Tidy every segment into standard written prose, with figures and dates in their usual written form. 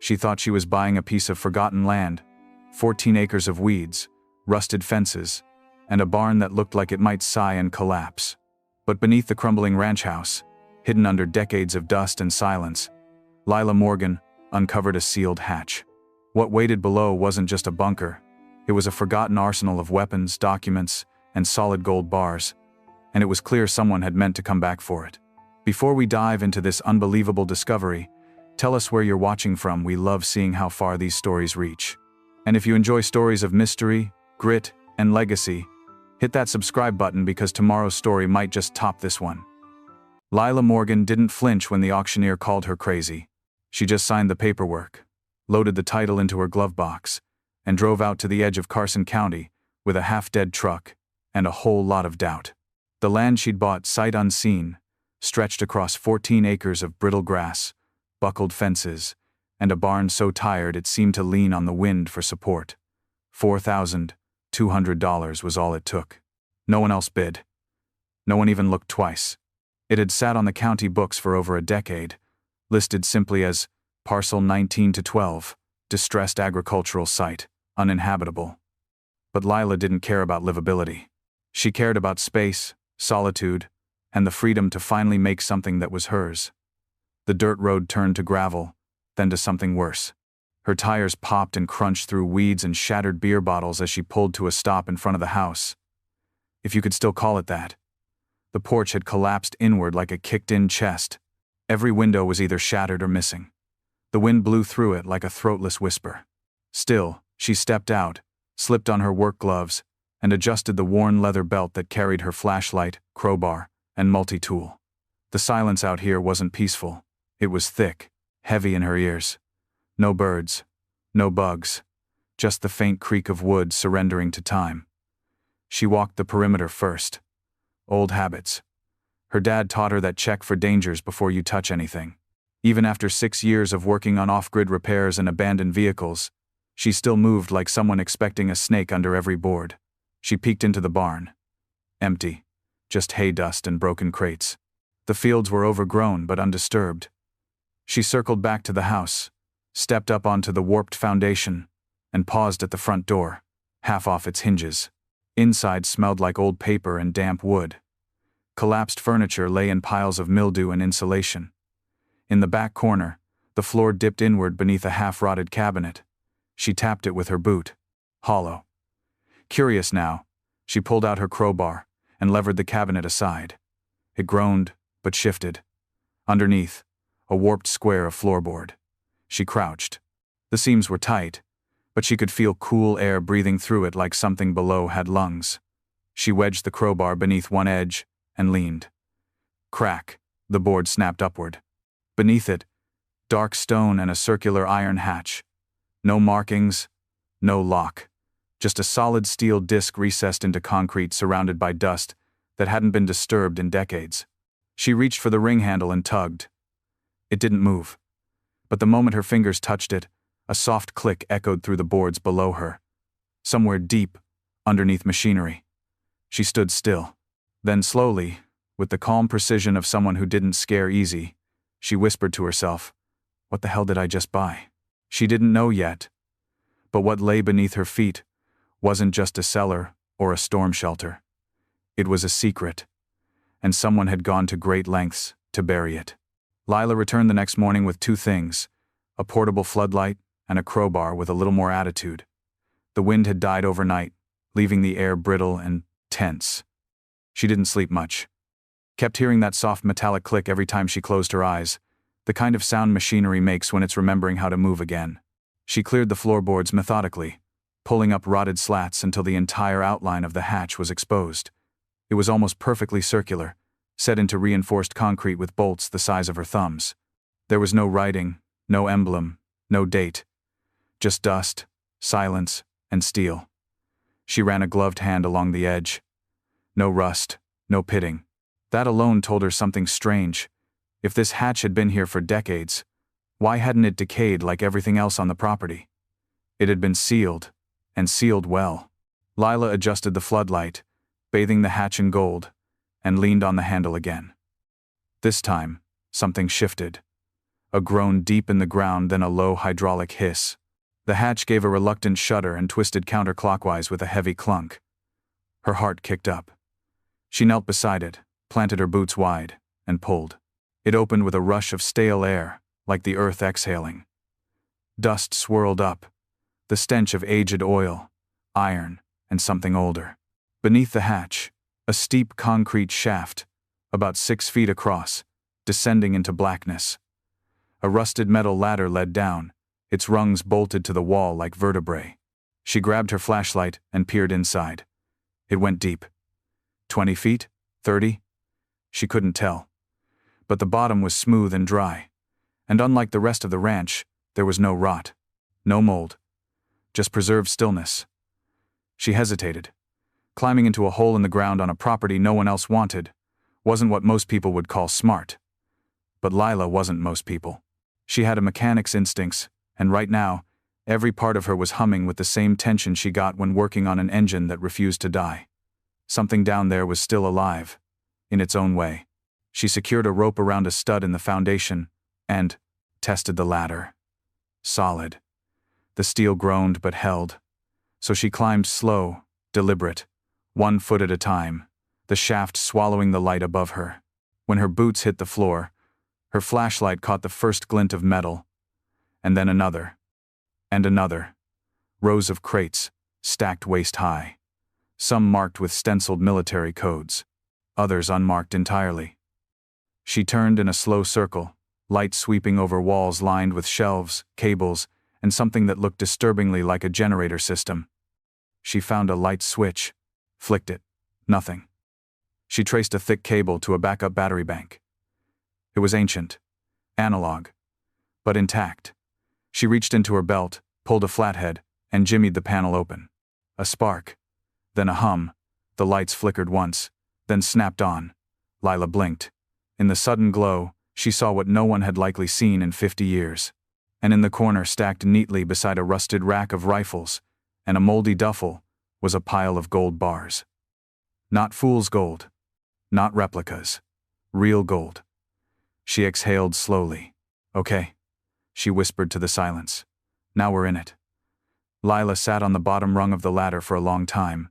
She thought she was buying a piece of forgotten land, 14 acres of weeds, rusted fences, and a barn that looked like it might sigh and collapse. But beneath the crumbling ranch house, hidden under decades of dust and silence, Lila Morgan uncovered a sealed hatch. What waited below wasn't just a bunker. It was a forgotten arsenal of weapons, documents, and solid gold bars, and it was clear someone had meant to come back for it. Before we dive into this unbelievable discovery, tell us where you're watching from. We love seeing how far these stories reach. And if you enjoy stories of mystery, grit, and legacy, hit that subscribe button because tomorrow's story might just top this one. Lila Morgan didn't flinch when the auctioneer called her crazy. She just signed the paperwork, loaded the title into her glove box, and drove out to the edge of Carson County with a half-dead truck and a whole lot of doubt. The land she'd bought sight unseen stretched across 14 acres of brittle grass, buckled fences, and a barn so tired it seemed to lean on the wind for support. $4,200 was all it took. No one else bid. No one even looked twice. It had sat on the county books for over a decade, listed simply as Parcel 19-12, Distressed Agricultural Site, Uninhabitable. But Lila didn't care about livability. She cared about space, solitude, and the freedom to finally make something that was hers. The dirt road turned to gravel, then to something worse. Her tires popped and crunched through weeds and shattered beer bottles as she pulled to a stop in front of the house. If you could still call it that. The porch had collapsed inward like a kicked-in chest. Every window was either shattered or missing. The wind blew through it like a throatless whisper. Still, she stepped out, slipped on her work gloves, and adjusted the worn leather belt that carried her flashlight, crowbar, and multi-tool. The silence out here wasn't peaceful. It was thick, heavy in her ears. No birds, no bugs, just the faint creak of wood surrendering to time. She walked the perimeter first. Old habits. Her dad taught her that check for dangers before you touch anything. Even after 6 years of working on off-grid repairs and abandoned vehicles, she still moved like someone expecting a snake under every board. She peeked into the barn. Empty. Just hay dust and broken crates. The fields were overgrown but undisturbed. She circled back to the house, stepped up onto the warped foundation, and paused at the front door, half off its hinges. Inside smelled like old paper and damp wood. Collapsed furniture lay in piles of mildew and insulation. In the back corner, the floor dipped inward beneath a half-rotted cabinet. She tapped it with her boot. Hollow. Curious now, she pulled out her crowbar and levered the cabinet aside. It groaned, but shifted. Underneath, a warped square of floorboard. She crouched. The seams were tight, but she could feel cool air breathing through it like something below had lungs. She wedged the crowbar beneath one edge and leaned. Crack, the board snapped upward. Beneath it, dark stone and a circular iron hatch. No markings, no lock. Just a solid steel disc recessed into concrete surrounded by dust that hadn't been disturbed in decades. She reached for the ring handle and tugged. It didn't move. But the moment her fingers touched it, a soft click echoed through the boards below her. Somewhere deep, underneath machinery. She stood still. Then slowly, with the calm precision of someone who didn't scare easy, she whispered to herself, "What the hell did I just buy?" She didn't know yet. But what lay beneath her feet wasn't just a cellar or a storm shelter. It was a secret, and someone had gone to great lengths to bury it. Lila returned the next morning with 2 things, a portable floodlight and a crowbar with a little more attitude. The wind had died overnight, leaving the air brittle and tense. She didn't sleep much. Kept hearing that soft metallic click every time she closed her eyes, the kind of sound machinery makes when it's remembering how to move again. She cleared the floorboards methodically, pulling up rotted slats until the entire outline of the hatch was exposed. It was almost perfectly circular, set into reinforced concrete with bolts the size of her thumbs. There was no writing, no emblem, no date. Just dust, silence, and steel. She ran a gloved hand along the edge. No rust, no pitting. That alone told her something strange. If this hatch had been here for decades, why hadn't it decayed like everything else on the property? It had been sealed, and sealed well. Lila adjusted the floodlight, bathing the hatch in gold, and leaned on the handle again. This time, something shifted. A groan deep in the ground, then a low hydraulic hiss. The hatch gave a reluctant shudder and twisted counterclockwise with a heavy clunk. Her heart kicked up. She knelt beside it, planted her boots wide, and pulled. It opened with a rush of stale air, like the earth exhaling. Dust swirled up, the stench of aged oil, iron, and something older. Beneath the hatch, a steep concrete shaft, about 6 feet across, descending into blackness. A rusted metal ladder led down, its rungs bolted to the wall like vertebrae. She grabbed her flashlight and peered inside. It went deep. 20 feet? 30? She couldn't tell. But the bottom was smooth and dry. And unlike the rest of the ranch, there was no rot. No mold. Just preserved stillness. She hesitated. Climbing into a hole in the ground on a property no one else wanted wasn't what most people would call smart. But Lila wasn't most people. She had a mechanic's instincts, and right now, every part of her was humming with the same tension she got when working on an engine that refused to die. Something down there was still alive, in its own way. She secured a rope around a stud in the foundation and tested the ladder. Solid. The steel groaned but held. So she climbed slow, deliberate, 1 foot at a time, the shaft swallowing the light above her. When her boots hit the floor, her flashlight caught the first glint of metal, and then another, and another. Rows of crates, stacked waist-high. Some marked with stenciled military codes, others unmarked entirely. She turned in a slow circle, light sweeping over walls lined with shelves, cables, and something that looked disturbingly like a generator system. She found a light switch, flicked it, nothing. She traced a thick cable to a backup battery bank. It was ancient, analog, but intact. She reached into her belt, pulled a flathead, and jimmied the panel open. A spark, then a hum. The lights flickered once, then snapped on. Lila blinked. In the sudden glow, she saw what no one had likely seen in 50 years. And in the corner, stacked neatly beside a rusted rack of rifles and a moldy duffel, was a pile of gold bars. Not fool's gold. Not replicas. Real gold. She exhaled slowly. Okay, she whispered to the silence. Now we're in it. Lila sat on the bottom rung of the ladder for a long time,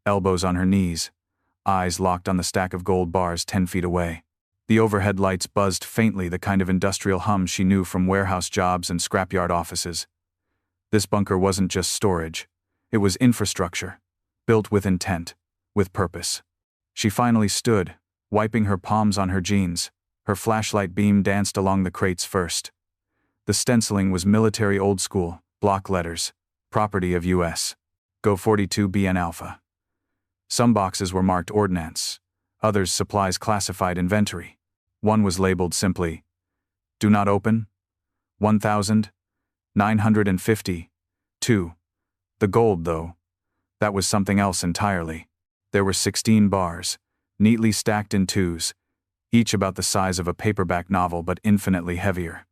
elbows on her knees, eyes locked on the stack of gold bars 10 feet away. The overhead lights buzzed faintly, the kind of industrial hum she knew from warehouse jobs and scrapyard offices. This bunker wasn't just storage. It was infrastructure, built with intent, with purpose. She finally stood, wiping her palms on her jeans. Her flashlight beam danced along the crates first. The stenciling was military old school, block letters, property of U.S. Go 42 BN Alpha. Some boxes were marked ordnance, others supplies classified inventory. One was labeled simply, "Do not open, 1,950, 2. The gold, though, that was something else entirely. There were 16 bars, neatly stacked in twos, each about the size of a paperback novel but infinitely heavier.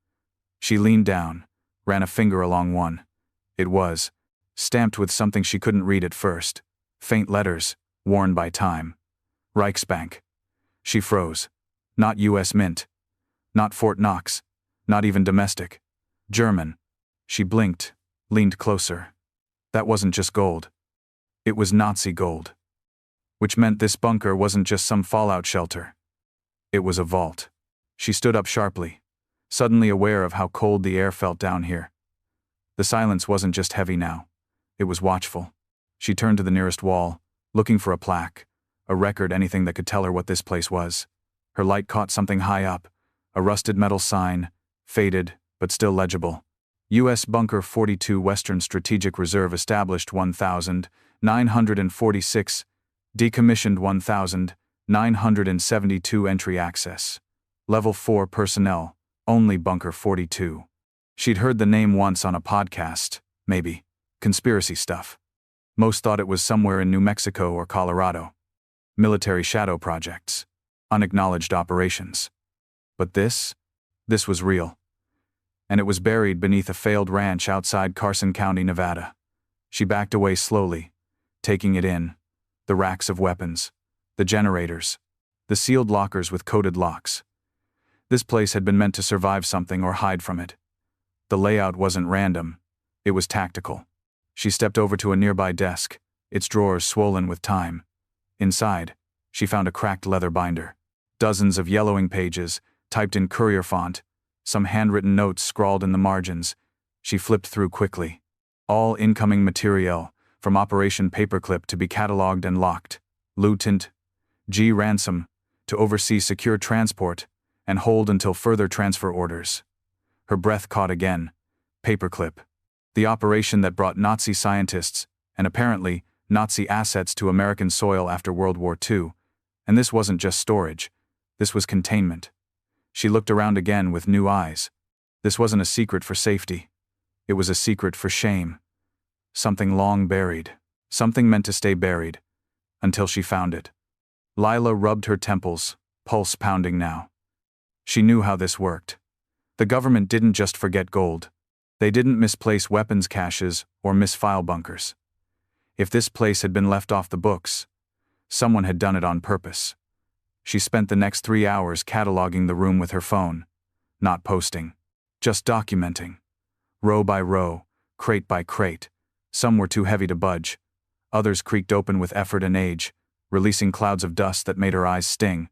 She leaned down, ran a finger along one. It was stamped with something she couldn't read at first, faint letters, worn by time. Reichsbank. She froze. Not U.S. Mint. Not Fort Knox. Not even domestic. German. She blinked, leaned closer. That wasn't just gold. It was Nazi gold. Which meant this bunker wasn't just some fallout shelter. It was a vault. She stood up sharply, suddenly aware of how cold the air felt down here. The silence wasn't just heavy now. It was watchful. She turned to the nearest wall, looking for a plaque, a record, anything that could tell her what this place was. Her light caught something high up, a rusted metal sign, faded, but still legible. U.S. Bunker 42 Western Strategic Reserve established 1,946, decommissioned 1,972 entry access. Level 4 personnel, only Bunker 42. She'd heard the name once on a podcast, maybe. Conspiracy stuff. Most thought it was somewhere in New Mexico or Colorado. Military shadow projects. Unacknowledged operations. But this was real. And it was buried beneath a failed ranch outside Carson County, Nevada. She backed away slowly, taking it in. The racks of weapons. The generators. The sealed lockers with coded locks. This place had been meant to survive something or hide from it. The layout wasn't random. It was tactical. She stepped over to a nearby desk, its drawers swollen with time. Inside, she found a cracked leather binder. Dozens of yellowing pages, typed in courier font, some handwritten notes scrawled in the margins. She flipped through quickly. All incoming material, from Operation Paperclip to be catalogued and locked. Lieutenant G. Ransom, to oversee secure transport and hold until further transfer orders. Her breath caught again. Paperclip. The operation that brought Nazi scientists, and apparently Nazi assets to American soil after World War II. And this wasn't just storage. This was containment. She looked around again with new eyes. This wasn't a secret for safety. It was a secret for shame. Something long buried. Something meant to stay buried. Until she found it. Lila rubbed her temples, pulse pounding now. She knew how this worked. The government didn't just forget gold. They didn't misplace weapons caches or miss file bunkers. If this place had been left off the books, someone had done it on purpose. She spent the next 3 hours cataloging the room with her phone. Not posting. Just documenting. Row by row, crate by crate. Some were too heavy to budge. Others creaked open with effort and age, releasing clouds of dust that made her eyes sting.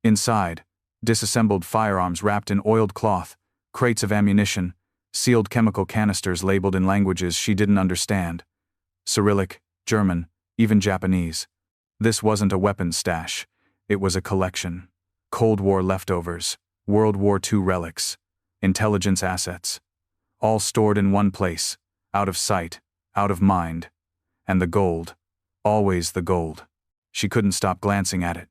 Inside, disassembled firearms wrapped in oiled cloth, crates of ammunition, sealed chemical canisters labeled in languages she didn't understand. Cyrillic, German, even Japanese. This wasn't a weapons stash. It was a collection. Cold War leftovers, World War II relics, intelligence assets. All stored in one place, out of sight, out of mind. And the gold. Always the gold. She couldn't stop glancing at it.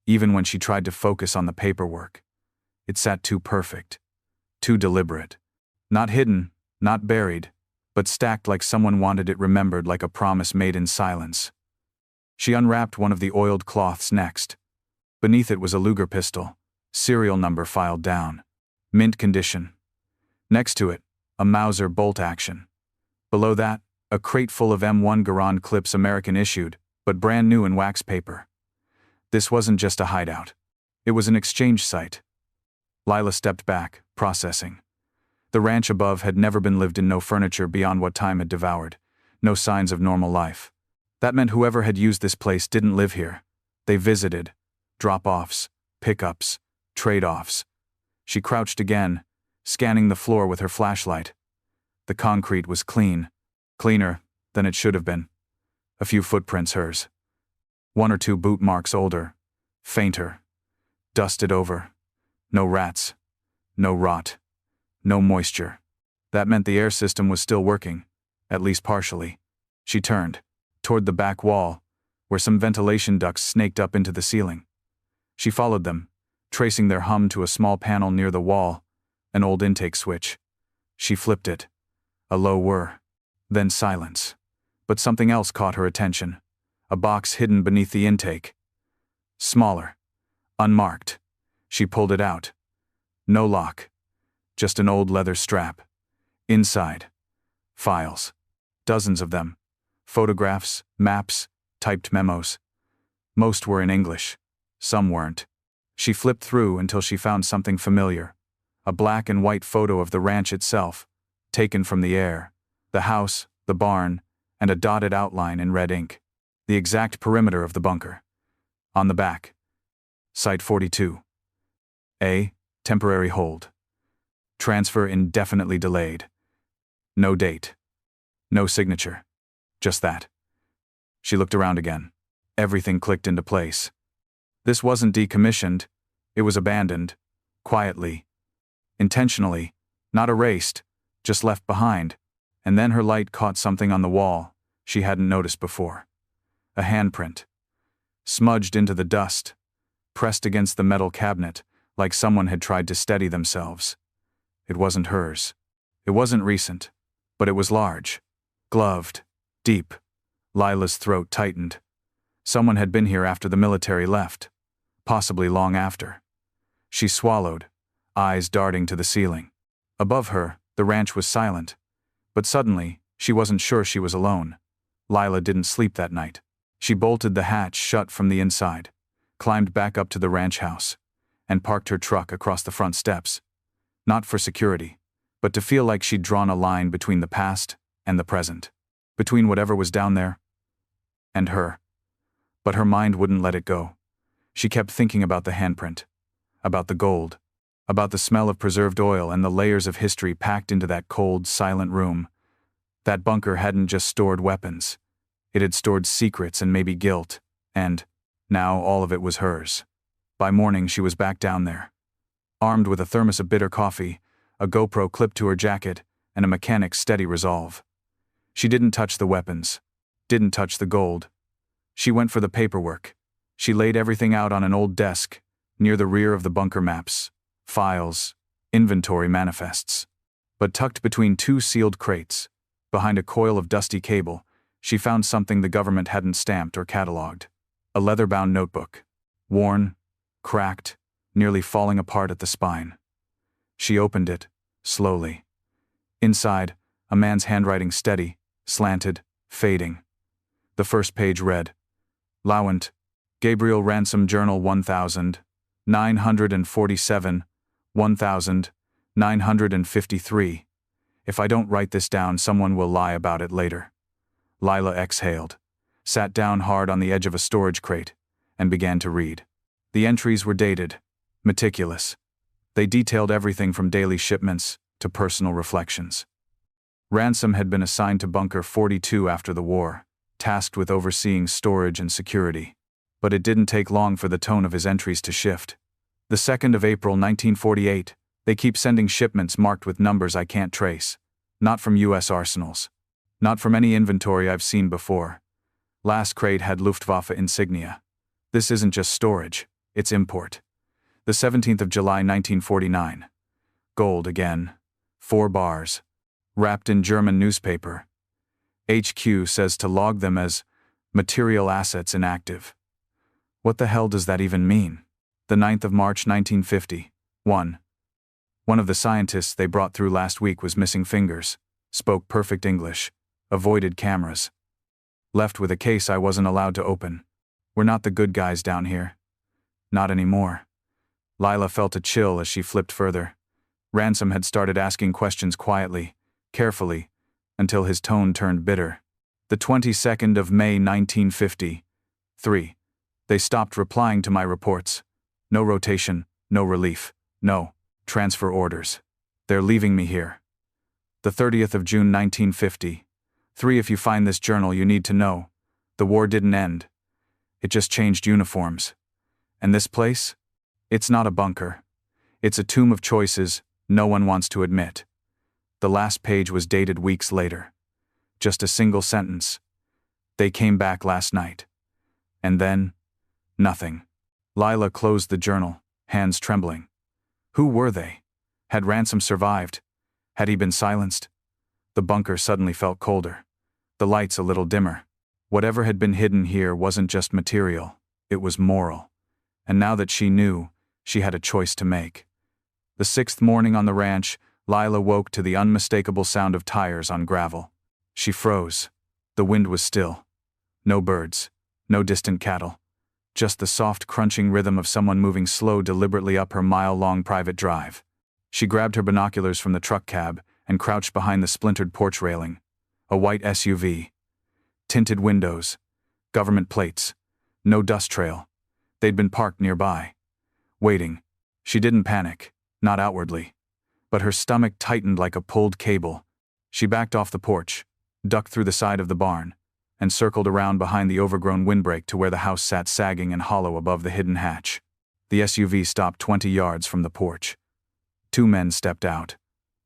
Even when she tried to focus on the paperwork. It sat too perfect. Too deliberate. Not hidden, not buried, but stacked like someone wanted it remembered, like a promise made in silence. She unwrapped one of the oiled cloths next. Beneath it was a Luger pistol, serial number filed down. Mint condition. Next to it, a Mauser bolt action. Below that, a crate full of M1 Garand clips, American issued, but brand new in wax paper. This wasn't just a hideout. It was an exchange site. Lila stepped back, processing. The ranch above had never been lived in, no furniture beyond what time had devoured, no signs of normal life. That meant whoever had used this place didn't live here. They visited. Drop-offs, pickups, trade-offs. She crouched again, scanning the floor with her flashlight. The concrete was clean. Cleaner than it should have been. A few footprints hers. 1 or 2 boot marks older, fainter, dusted over. No rats. No rot. No moisture. That meant the air system was still working, at least partially. She turned, toward the back wall, where some ventilation ducts snaked up into the ceiling. She followed them, tracing their hum to a small panel near the wall, an old intake switch. She flipped it. A low whir. Then silence. But something else caught her attention. A box hidden beneath the intake. Smaller. Unmarked. She pulled it out. No lock. Just an old leather strap. Inside. Files. Dozens of them. Photographs, maps, typed memos. Most were in English. Some weren't. She flipped through until she found something familiar. A black and white photo of the ranch itself, taken from the air. The house, the barn, and a dotted outline in red ink. The exact perimeter of the bunker. On the back. Site 42. A. Temporary hold. Transfer indefinitely delayed. No date. No signature. Just that. She looked around again. Everything clicked into place. This wasn't decommissioned. It was abandoned. Quietly. Intentionally. Not erased. Just left behind. And then her light caught something on the wall she hadn't noticed before. A handprint. Smudged into the dust. Pressed against the metal cabinet, like someone had tried to steady themselves. It wasn't hers. It wasn't recent. But it was large. Gloved. Deep. Lila's throat tightened. Someone had been here after the military left. Possibly long after. She swallowed, eyes darting to the ceiling. Above her, the ranch was silent. But suddenly, she wasn't sure she was alone. Lila didn't sleep that night. She bolted the hatch shut from the inside, climbed back up to the ranch house, and parked her truck across the front steps. Not for security, but to feel like she'd drawn a line between the past and the present. Between whatever was down there and her. But her mind wouldn't let it go. She kept thinking about the handprint, about the gold, about the smell of preserved oil and the layers of history packed into that cold, silent room. That bunker hadn't just stored weapons. It had stored secrets and maybe guilt, and now all of it was hers. By morning she was back down there, armed with a thermos of bitter coffee, a GoPro clipped to her jacket, and a mechanic's steady resolve. She didn't touch the weapons, didn't touch the gold. She went for the paperwork. She laid everything out on an old desk, near the rear of the bunker: maps, files, inventory manifests. But tucked between two sealed crates, behind a coil of dusty cable, she found something the government hadn't stamped or cataloged. A leather-bound notebook. Worn, cracked, nearly falling apart at the spine. She opened it, slowly. Inside, a man's handwriting steady, slanted, fading. The first page read, Lawent, Gabriel Ransom Journal 1947, 1953. If I don't write this down, someone will lie about it later. Lila exhaled, sat down hard on the edge of a storage crate, and began to read. The entries were dated, meticulous. They detailed everything from daily shipments to personal reflections. Ransom had been assigned to Bunker 42 after the war, tasked with overseeing storage and security. But it didn't take long for the tone of his entries to shift. The 2nd of April 1948, they keep sending shipments marked with numbers I can't trace. Not from U.S. arsenals. Not from any inventory I've seen before. Last crate had Luftwaffe insignia. This isn't just storage, it's import. The 17th of July 1949. Gold again. 4 bars. Wrapped in German newspaper. HQ says to log them as material assets inactive. What the hell does that even mean? The 9th of March 1950. 1. One of the scientists they brought through last week was missing fingers, spoke perfect English, avoided cameras. Left with a case I wasn't allowed to open. We're not the good guys down here. Not anymore. Lila felt a chill as she flipped further. Ransom had started asking questions quietly, carefully, until his tone turned bitter. The 22nd of May 1950. 3. They stopped replying to my reports. No rotation, no relief, no transfer orders. They're leaving me here. The 30th of June 1950. 3. If you find this journal, you need to know. The war didn't end. It just changed uniforms. And this place? It's not a bunker. It's a tomb of choices no one wants to admit. The last page was dated weeks later. Just a single sentence. They came back last night. And then, nothing. Lila closed the journal, hands trembling. Who were they? Had Ransom survived? Had he been silenced? The bunker suddenly felt colder. The lights a little dimmer. Whatever had been hidden here wasn't just material, it was moral. And now that she knew, she had a choice to make. The 6th morning on the ranch, Lila woke to the unmistakable sound of tires on gravel. She froze. The wind was still. No birds. No distant cattle. Just the soft crunching rhythm of someone moving slow deliberately up her mile-long private drive. She grabbed her binoculars from the truck cab and crouched behind the splintered porch railing. A white SUV. Tinted windows. Government plates. No dust trail. They'd been parked nearby. Waiting. She didn't panic, not outwardly. But her stomach tightened like a pulled cable. She backed off the porch, ducked through the side of the barn, and circled around behind the overgrown windbreak to where the house sat sagging and hollow above the hidden hatch. The SUV stopped 20 yards from the porch. 2 men stepped out.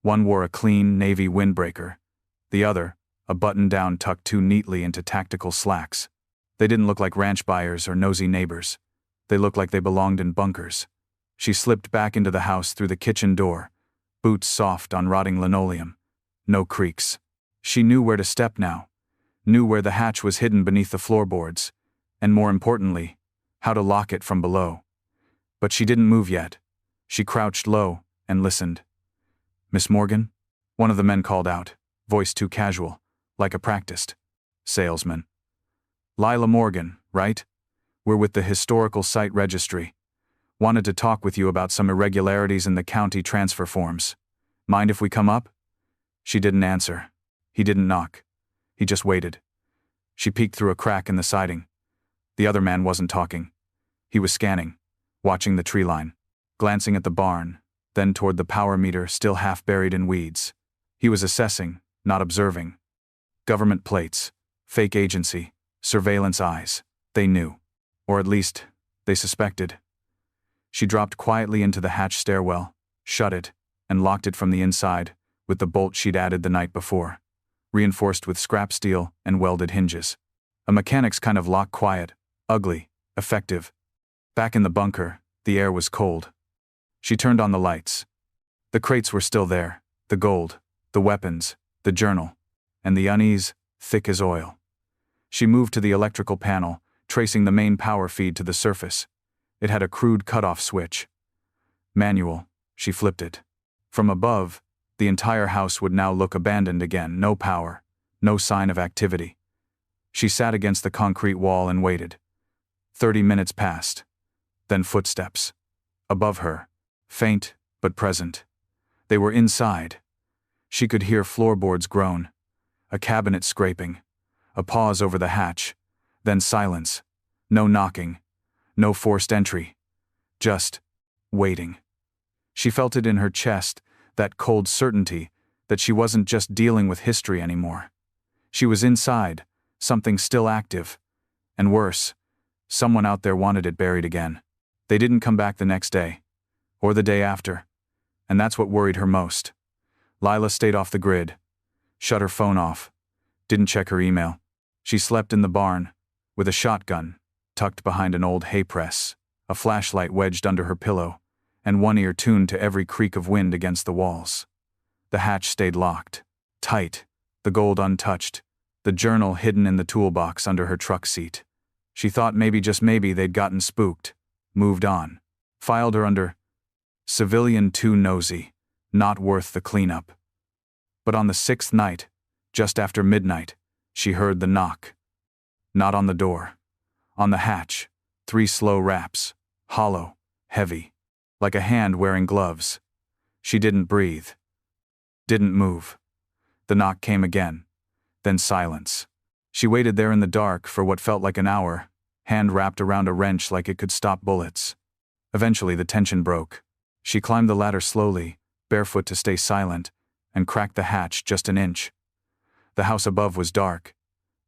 One wore a clean navy windbreaker. The other, a button-down tucked too neatly into tactical slacks. They didn't look like ranch buyers or nosy neighbors. They looked like they belonged in bunkers. She slipped back into the house through the kitchen door, boots soft on rotting linoleum. No creaks. She knew where to step now. Knew where the hatch was hidden beneath the floorboards, and more importantly, how to lock it from below. But she didn't move yet. She crouched low and listened. "Miss Morgan?" One of the men called out, voice too casual, like a practiced salesman. "Lila Morgan, right? We're with the Historical Site Registry. Wanted to talk with you about some irregularities in the county transfer forms. Mind if we come up? She didn't answer. He didn't knock. He just waited. She peeked through a crack in the siding. The other man wasn't talking. He was scanning, watching the tree line, glancing at the barn, then toward the power meter still half buried in weeds. He was assessing, not observing. Government plates, fake agency, surveillance eyes. They knew. Or at least, they suspected. She dropped quietly into the hatch stairwell, shut it, and locked it from the inside with the bolt she'd added the night before, reinforced with scrap steel and welded hinges. A mechanic's kind of lock, quiet, ugly, effective. Back in the bunker, the air was cold. She turned on the lights. The crates were still there, the gold, the weapons, the journal, and the unease, thick as oil. She moved to the electrical panel, tracing the main power feed to the surface. It had a crude cutoff switch. Manual, she flipped it. From above, the entire house would now look abandoned again, no power, no sign of activity. She sat against the concrete wall and waited. 30 minutes passed. Then footsteps. Above her, faint but present. They were inside. She could hear floorboards groan, a cabinet scraping, a pause over the hatch, then silence. No knocking, no forced entry. Just waiting. She felt it in her chest, that cold certainty that she wasn't just dealing with history anymore. She was inside, something still active. And worse, someone out there wanted it buried again. They didn't come back the next day, or the day after. And that's what worried her most. Lila stayed off the grid, shut her phone off, didn't check her email. She slept in the barn, with a shotgun, tucked behind an old hay press, a flashlight wedged under her pillow, and one ear tuned to every creak of wind against the walls. The hatch stayed locked, tight, the gold untouched, the journal hidden in the toolbox under her truck seat. She thought maybe, just maybe, they'd gotten spooked, moved on, filed her under civilian too nosy, not worth the cleanup. But on the 6th night, just after midnight, she heard the knock. Not on the door. On the hatch, 3 slow raps, hollow, heavy, like a hand wearing gloves. She didn't breathe. Didn't move. The knock came again. Then silence. She waited there in the dark for what felt like an hour, hand wrapped around a wrench like it could stop bullets. Eventually the tension broke. She climbed the ladder slowly, barefoot to stay silent, and cracked the hatch just an inch. The house above was dark,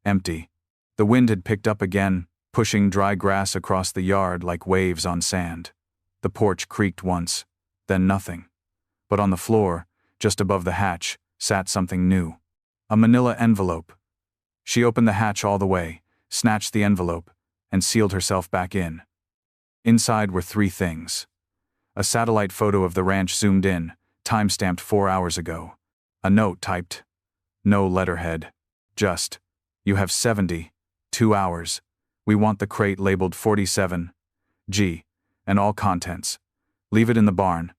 empty. The wind had picked up again, pushing dry grass across the yard like waves on sand. The porch creaked once, then nothing. But on the floor, just above the hatch, sat something new. A manila envelope. She opened the hatch all the way, snatched the envelope, and sealed herself back in. Inside were 3 things. A satellite photo of the ranch zoomed in, time-stamped 4 hours ago. A note typed. No letterhead. Just, you have 72 hours. We want the crate labeled 47 G, and all contents. Leave it in the barn.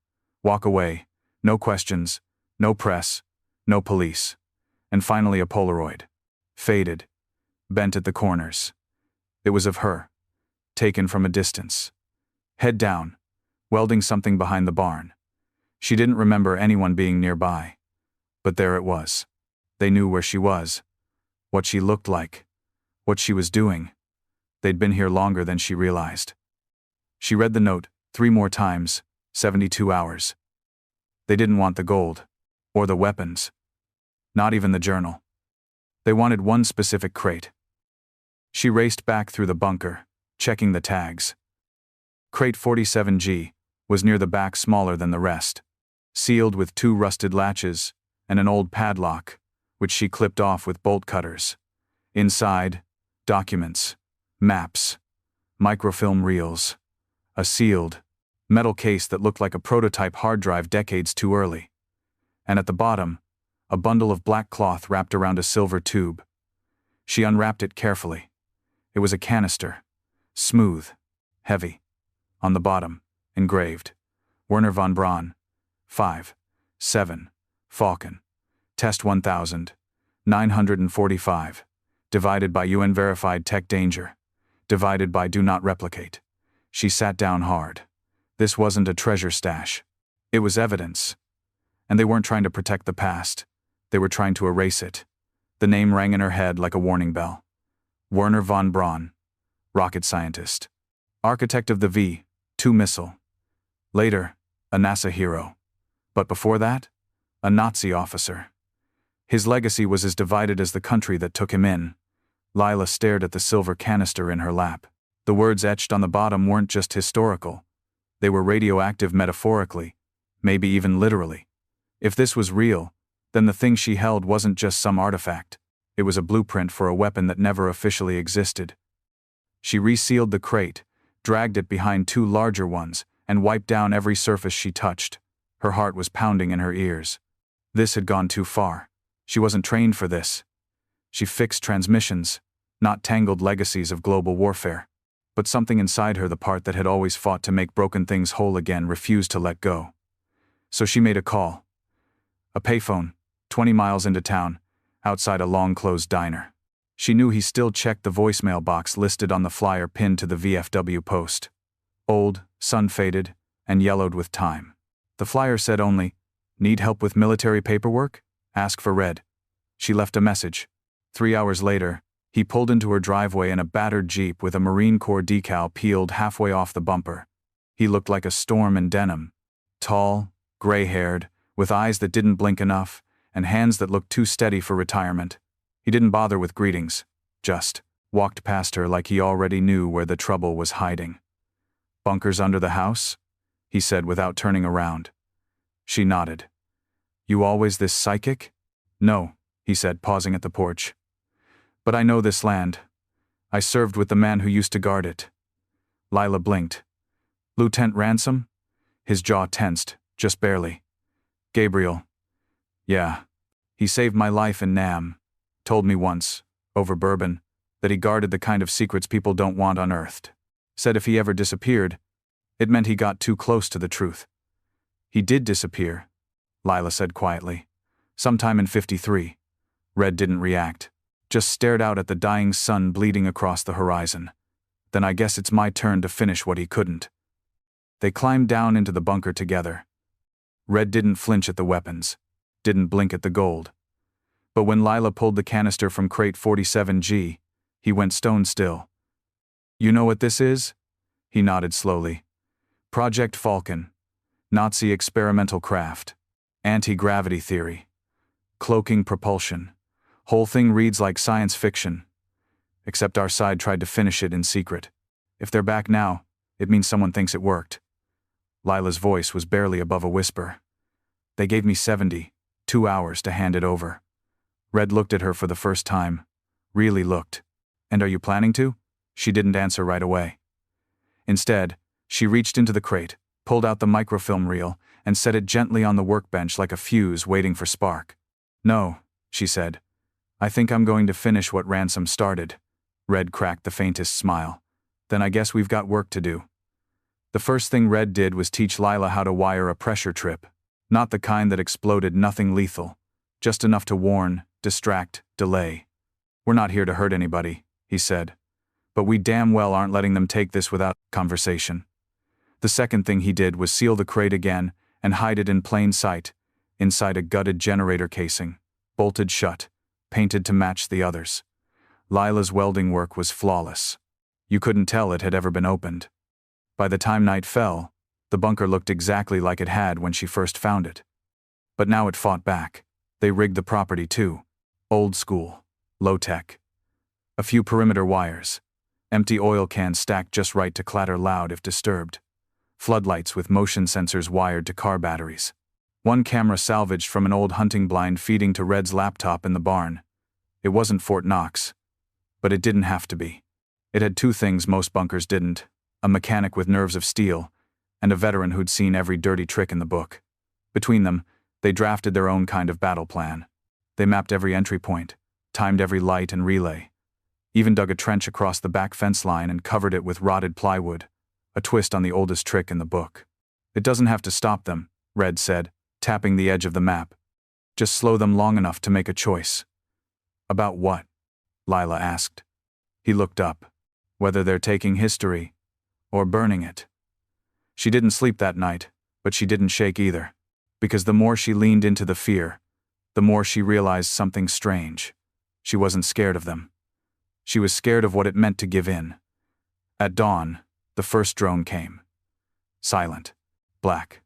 Walk away. No questions. No press. No police. And finally a Polaroid. Faded. Bent at the corners. It was of her. Taken from a distance. Head down. Welding something behind the barn. She didn't remember anyone being nearby. But there it was. They knew where she was. What she looked like. What she was doing. They'd been here longer than she realized. She read the note 3 more times, 72 hours. They didn't want the gold. Or the weapons. Not even the journal. They wanted one specific crate. She raced back through the bunker, checking the tags. Crate 47G was near the back, smaller than the rest. Sealed with 2 rusted latches and an old padlock, which she clipped off with bolt cutters. Inside, documents, maps, microfilm reels, a sealed, metal case that looked like a prototype hard drive decades too early. And at the bottom, a bundle of black cloth wrapped around a silver tube. She unwrapped it carefully. It was a canister, smooth, heavy. On the bottom, engraved, Werner von Braun, 5, 7, Falcon, Test 1945, divided by UN-verified tech danger, divided by do not replicate. She sat down hard. This wasn't a treasure stash. It was evidence. And they weren't trying to protect the past. They were trying to erase it. The name rang in her head like a warning bell. Werner von Braun, rocket scientist. Architect of the V-2 missile. Later, a NASA hero. But before that, a Nazi officer. His legacy was as divided as the country that took him in. Lila stared at the silver canister in her lap. The words etched on the bottom weren't just historical. They were radioactive metaphorically, maybe even literally. If this was real, then the thing she held wasn't just some artifact. It was a blueprint for a weapon that never officially existed. She resealed the crate, dragged it behind two larger ones, and wiped down every surface she touched. Her heart was pounding in her ears. This had gone too far. She wasn't trained for this. She fixed transmissions, not tangled legacies of global warfare. But something inside her, the part that had always fought to make broken things whole again, refused to let go. So she made a call. A payphone, 20 miles into town, outside a long-closed diner. She knew he still checked the voicemail box listed on the flyer pinned to the VFW post. Old, sun-faded, and yellowed with time. The flyer said only, "Need help with military paperwork? Ask for Red." She left a message. 3 hours later, he pulled into her driveway in a battered Jeep with a Marine Corps decal peeled halfway off the bumper. He looked like a storm in denim. Tall, gray-haired, with eyes that didn't blink enough, and hands that looked too steady for retirement. He didn't bother with greetings, just walked past her like he already knew where the trouble was hiding. "Bunkers under the house?" he said without turning around. She nodded. "You always this psychic?" "No," he said, pausing at the porch. "But I know this land. I served with the man who used to guard it." Lila blinked. "Lieutenant Ransom?" His jaw tensed, just barely. "Gabriel. Yeah. He saved my life in Nam. Told me once, over bourbon, that he guarded the kind of secrets people don't want unearthed. Said if he ever disappeared, it meant he got too close to the truth." "He did disappear," Lila said quietly. "Sometime in '53. Red didn't react. Just stared out at the dying sun bleeding across the horizon. Then I guess it's my turn to finish what he couldn't." They climbed down into the bunker together. Red didn't flinch at the weapons, didn't blink at the gold. But when Lila pulled the canister from crate 47G, he went stone still. "You know what this is?" He nodded slowly. "Project Falcon. Nazi experimental craft. Anti-gravity theory. Cloaking propulsion. Whole thing reads like science fiction. Except our side tried to finish it in secret. If they're back now, it means someone thinks it worked." Lila's voice was barely above a whisper. "They gave me 72 hours to hand it over." Red looked at her for the first time. Really looked. "And are you planning to?" She didn't answer right away. Instead, she reached into the crate, pulled out the microfilm reel, and set it gently on the workbench like a fuse waiting for spark. "No," she said. "I think I'm going to finish what Ransom started." Red cracked the faintest smile. "Then I guess we've got work to do." The first thing Red did was teach Lila how to wire a pressure trip. Not the kind that exploded, nothing lethal. Just enough to warn, distract, delay. "We're not here to hurt anybody," he said. "But we damn well aren't letting them take this without conversation." The second thing he did was seal the crate again and hide it in plain sight, inside a gutted generator casing, bolted shut, painted to match the others. Lila's welding work was flawless. You couldn't tell it had ever been opened. By the time night fell, the bunker looked exactly like it had when she first found it. But now it fought back. They rigged the property too. Old school, low-tech. A few perimeter wires. Empty oil cans stacked just right to clatter loud if disturbed. Floodlights with motion sensors wired to car batteries. One camera salvaged from an old hunting blind feeding to Red's laptop in the barn. It wasn't Fort Knox. But it didn't have to be. It had two things most bunkers didn't: a mechanic with nerves of steel, and a veteran who'd seen every dirty trick in the book. Between them, they drafted their own kind of battle plan. They mapped every entry point, timed every light and relay, even dug a trench across the back fence line and covered it with rotted plywood, a twist on the oldest trick in the book. "It doesn't have to stop them," Red said, tapping the edge of the map. "Just slow them long enough to make a choice." "About what?" Lila asked. He looked up. "Whether they're taking history or burning it." She didn't sleep that night, but she didn't shake either. Because the more she leaned into the fear, the more she realized something strange. She wasn't scared of them. She was scared of what it meant to give in. At dawn, the first drone came. Silent, black,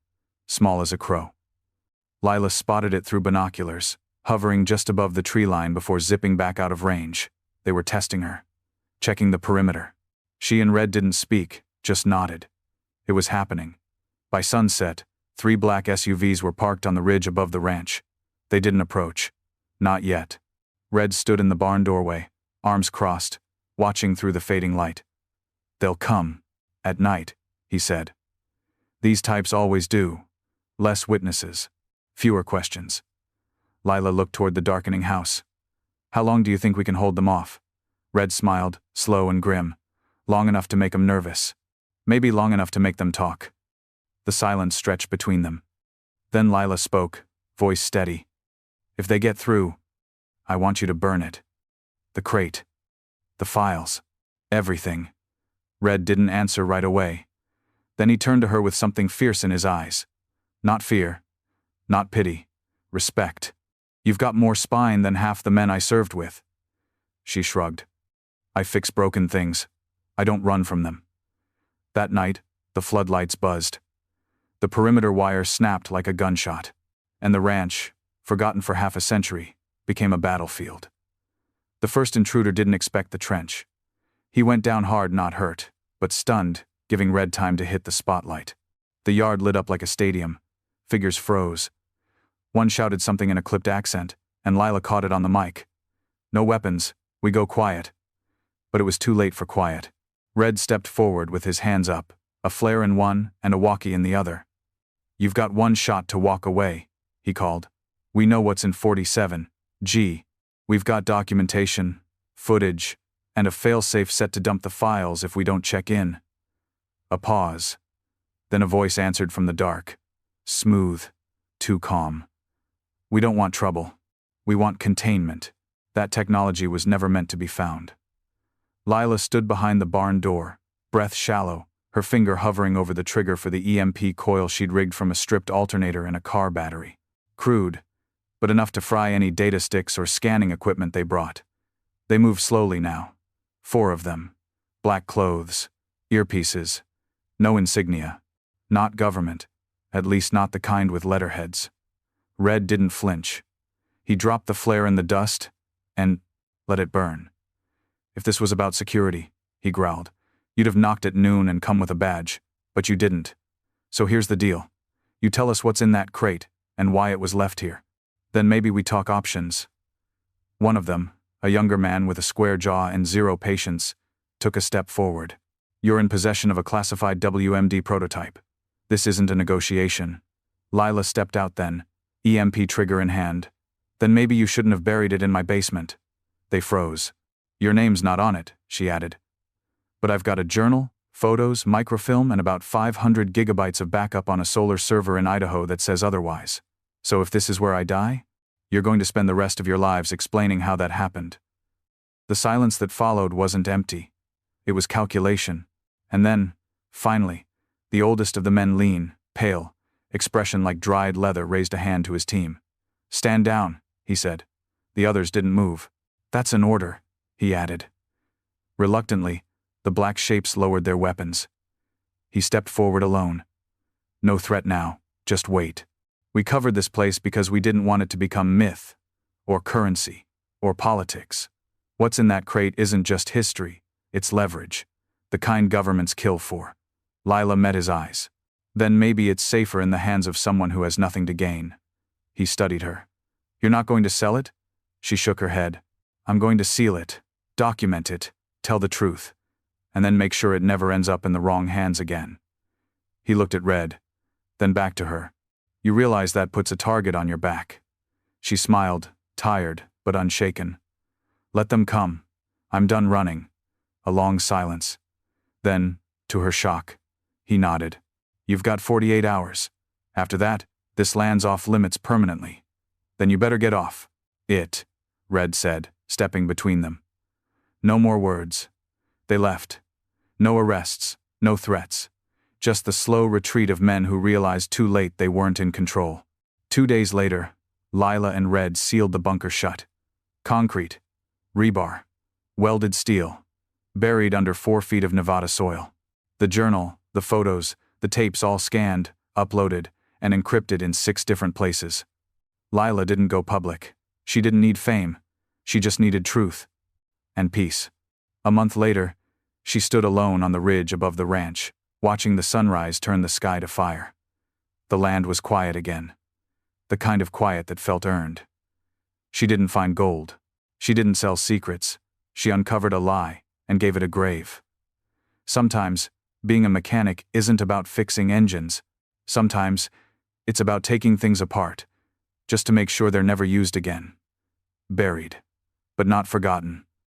small as a crow. Lila spotted it through binoculars, hovering just above the tree line before zipping back out of range. They were testing her, checking the perimeter. She and Red didn't speak, just nodded. It was happening. By sunset, 3 black SUVs were parked on the ridge above the ranch. They didn't approach. Not yet. Red stood in the barn doorway, arms crossed, watching through the fading light. "They'll come. At night," he said. "These types always do. Less witnesses. Fewer questions." Lila looked toward the darkening house. "How long do you think we can hold them off?" Red smiled, slow and grim. "Long enough to make them nervous. Maybe long enough to make them talk." The silence stretched between them. Then Lila spoke, voice steady. "If they get through, I want you to burn it. The crate. The files. Everything." Red didn't answer right away. Then he turned to her with something fierce in his eyes. Not fear. Not pity. Respect. "You've got more spine than half the men I served with." She shrugged. "I fix broken things. I don't run from them." That night, the floodlights buzzed. The perimeter wire snapped like a gunshot. And the ranch, forgotten for half a century, became a battlefield. The first intruder didn't expect the trench. He went down hard, not hurt, but stunned, giving Red time to hit the spotlight. The yard lit up like a stadium. Figures froze. One shouted something in a clipped accent, and Lila caught it on the mic. "No weapons, we go quiet." But it was too late for quiet. Red stepped forward with his hands up, a flare in one and a walkie in the other. "You've got one shot to walk away," he called. "We know what's in 47. G. We've got documentation, footage, and a failsafe set to dump the files if we don't check in." A pause. Then a voice answered from the dark. Smooth. Too calm. "We don't want trouble. We want containment. That technology was never meant to be found." Lila stood behind the barn door, breath shallow, her finger hovering over the trigger for the EMP coil she'd rigged from a stripped alternator and a car battery. Crude, but enough to fry any data sticks or scanning equipment they brought. They moved slowly now. 4 of them. Black clothes. Earpieces. No insignia. Not government. At least not the kind with letterheads. Red didn't flinch. He dropped the flare in the dust and let it burn. "If this was about security," he growled, "you'd have knocked at noon and come with a badge, but you didn't. So here's the deal. You tell us what's in that crate and why it was left here. Then maybe we talk options." One of them, a younger man with a square jaw and zero patience, took a step forward. "You're in possession of a classified WMD prototype. This isn't a negotiation." Lila stepped out then, EMP trigger in hand. "Then maybe you shouldn't have buried it in my basement." They froze. "Your name's not on it," she added. "But I've got a journal, photos, microfilm, and about 500 gigabytes of backup on a solar server in Idaho that says otherwise. So if this is where I die, you're going to spend the rest of your lives explaining how that happened." The silence that followed wasn't empty. It was calculation. And then, finally, the oldest of the men, lean, pale, expression like dried leather, raised a hand to his team. "Stand down," he said. The others didn't move. "That's an order," he added. Reluctantly, the black shapes lowered their weapons. He stepped forward alone. "No threat now, just wait. We covered this place because we didn't want it to become myth, or currency, or politics. What's in that crate isn't just history, it's leverage. The kind governments kill for." Lila met his eyes. "Then maybe it's safer in the hands of someone who has nothing to gain." He studied her. "You're not going to sell it?" She shook her head. "I'm going to seal it, document it, tell the truth, and then make sure it never ends up in the wrong hands again." He looked at Red, then back to her. "You realize that puts a target on your back." She smiled, tired but unshaken. "Let them come. I'm done running." A long silence. Then, to her shock, he nodded. "You've got 48 hours. After that, this land's off limits permanently. Then you better get off it," Red said, stepping between them. No more words. They left. No arrests, no threats. Just the slow retreat of men who realized too late they weren't in control. 2 days later, Lila and Red sealed the bunker shut. Concrete, rebar, welded steel, buried under 4 feet of Nevada soil. The journal, the photos, the tapes all scanned, uploaded, and encrypted in 6 different places. Lila didn't go public. She didn't need fame. She just needed truth. And peace. A month later, she stood alone on the ridge above the ranch, watching the sunrise turn the sky to fire. The land was quiet again. The kind of quiet that felt earned. She didn't find gold. She didn't sell secrets. She uncovered a lie and gave it a grave. Sometimes, being a mechanic isn't about fixing engines. Sometimes, it's about taking things apart, just to make sure they're never used again. Buried, but not forgotten.